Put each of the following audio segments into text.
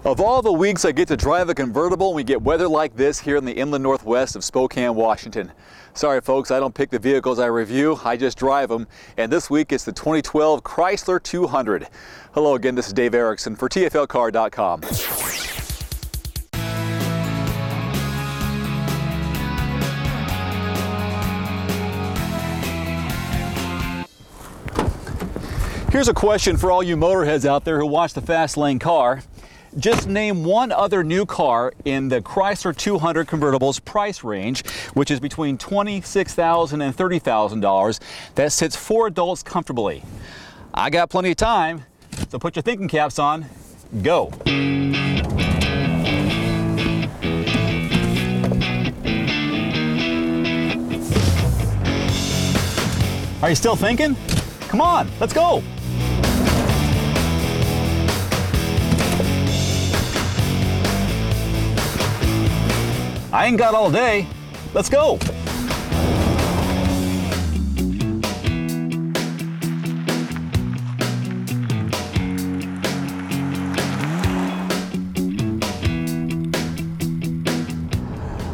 Of all the weeks I get to drive a convertible, we get weather like this here in the inland northwest of Spokane, Washington. Sorry folks, I don't pick the vehicles I review, I just drive them. And this week it's the 2012 Chrysler 200. Hello again, this is Dave Erickson for TFLcar.com. Here's a question for all you motorheads out there who watch the Fast Lane car. Just name one other new car in the Chrysler 200 convertible's price range, which is between $26,000 and $30,000, that sits four adults comfortably. I got plenty of time, so put your thinking caps on. Go. Are you still thinking? Come on, let's go. I ain't got all day. Let's go.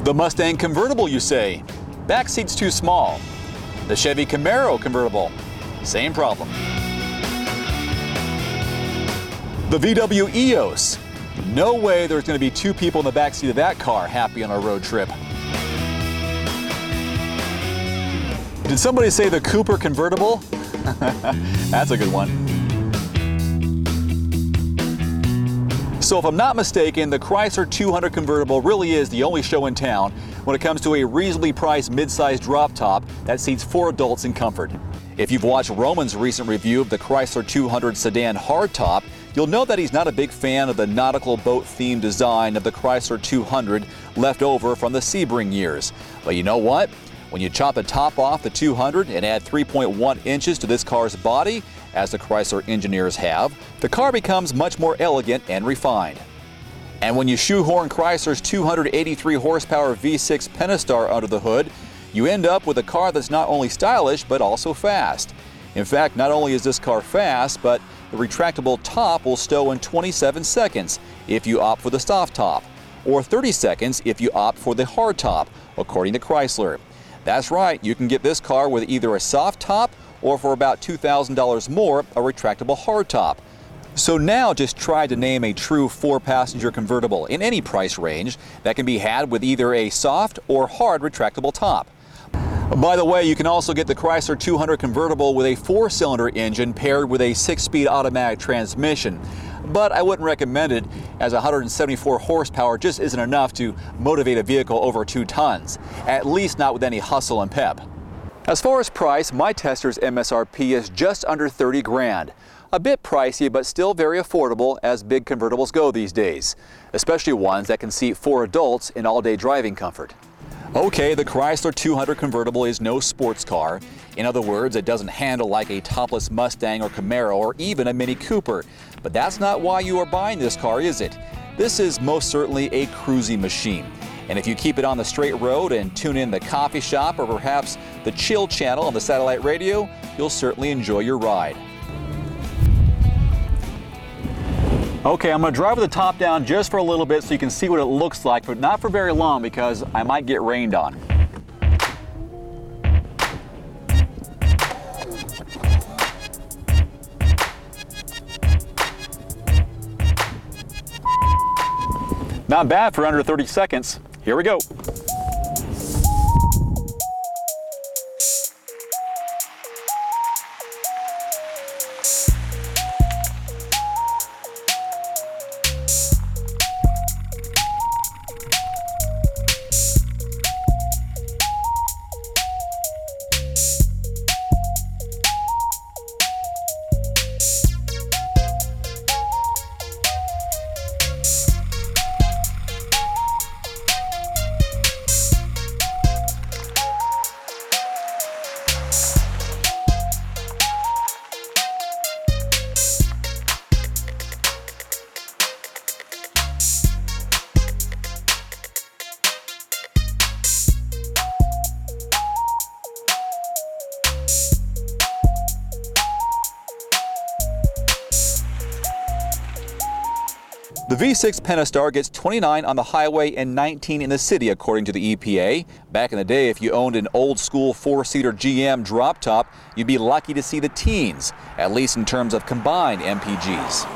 The Mustang convertible, you say? Back seat's too small. The Chevy Camaro convertible? Same problem. The VW EOS? No way there's going to be two people in the backseat of that car happy on a road trip. Did somebody say the Cooper convertible? That's a good one. So if I'm not mistaken, the Chrysler 200 convertible really is the only show in town when it comes to a reasonably priced mid-size drop top that seats four adults in comfort. If you've watched Roman's recent review of the Chrysler 200 sedan hardtop, you'll know that he's not a big fan of the nautical boat-themed design of the Chrysler 200 left over from the Sebring years. But you know what? When you chop the top off the 200 and add 3.1 inches to this car's body, as the Chrysler engineers have, the car becomes much more elegant and refined. And when you shoehorn Chrysler's 283 horsepower V-6 Pentastar under the hood, you end up with a car that's not only stylish, but also fast. In fact, not only is this car fast, but the retractable top will stow in 27 seconds if you opt for the soft top, or 30 seconds if you opt for the hard top, according to Chrysler. That's right, you can get this car with either a soft top or for about $2,000 more, a retractable hard top. So now just try to name a true four-passenger convertible in any price range that can be had with either a soft or hard retractable top. By the way, you can also get the Chrysler 200 convertible with a four-cylinder engine paired with a six-speed automatic transmission. But I wouldn't recommend it, as 174 horsepower just isn't enough to motivate a vehicle over 2 tons, at least not with any hustle and pep. As far as price, my tester's MSRP is just under 30 grand. A bit pricey, but still very affordable as big convertibles go these days, especially ones that can seat four adults in all-day driving comfort. Okay, the Chrysler 200 convertible is no sports car. In other words, it doesn't handle like a topless Mustang or Camaro or even a Mini Cooper. But that's not why you are buying this car, is it? This is most certainly a cruising machine. And if you keep it on the straight road and tune in the coffee shop or perhaps the chill channel on the satellite radio, you'll certainly enjoy your ride. Okay, I'm going to drive with the top down just for a little bit so you can see what it looks like, but not for very long because I might get rained on. Not bad for under 30 seconds. Here we go. The V-6 Pentastar gets 29 on the highway and 19 in the city, according to the EPA. Back in the day, if you owned an old-school four-seater GM drop top, you'd be lucky to see the teens, at least in terms of combined MPGs.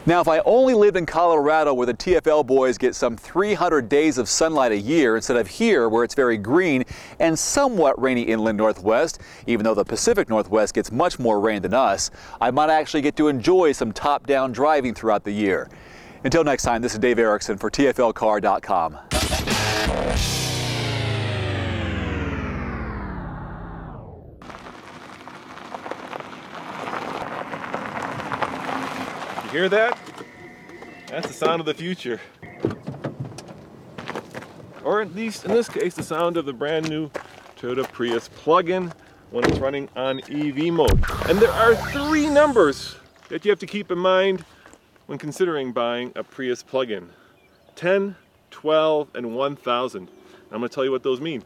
Now, if I only lived in Colorado where the TFL boys get some 300 days of sunlight a year instead of here where it's very green and somewhat rainy inland Northwest, even though the Pacific Northwest gets much more rain than us, I might actually get to enjoy some top-down driving throughout the year. Until next time, this is Dave Erickson for TFLcar.com. You hear that? That's the sound of the future. Or at least in this case, the sound of the brand new Toyota Prius plug-in when it's running on EV mode. And there are 3 numbers that you have to keep in mind when considering buying a Prius plug-in: 10, 12, and 1000. I'm going to tell you what those mean.